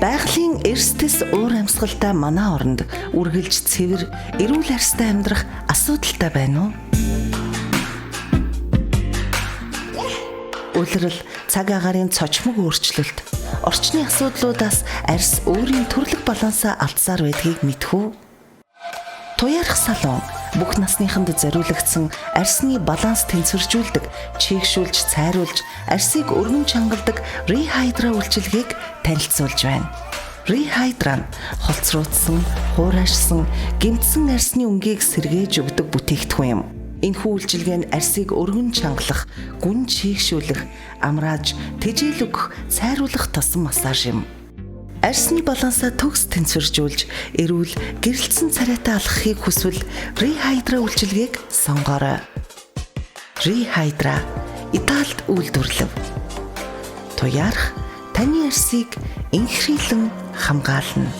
Байгалийн эрсдэс уур амьсгалтай манай оронд үргэлж цэвэр, эрүүл арьстай амьдрах асуудалтай байна уу? Улирал, цаг агаарын цочмог өөрчлөлт, орчны асуудлуудаас арьс өөрийн төрөлх балансаа алдсаар байдгийг мэдэх үү? Туяарах салон бүх насныханд зориулагдсан арьсны баланс тэнцвэржүүлдэг, чийгшүүлж, цайруулж, арьсыг өргөн чангалдаг Rehydra үйлчилгээг танилцуулж байна. Rehydra нь холцруудсан, хуурайшсан, гэмтсэн арьсны өнгийг сэргээж өгдөг бүтээгдэхүүн юм. Энэхүү үйлчилгээ нь арьсыг өргөн чангалах, гүн чийгшүүлэх, амрааж, тэжээл өгөх, цайруулах тосон массаж юм. Арьсны балансаа төгс тэнцвэржүүлж, эрүүл, гэрэлтсэн царайтай алхахыг хүсвэл Rehydra үйлчилгээг сонгоорой. Rehydra Италид үйлдвэрлэв. Туяарах таны арьсыг инхрийлэн хамгаална.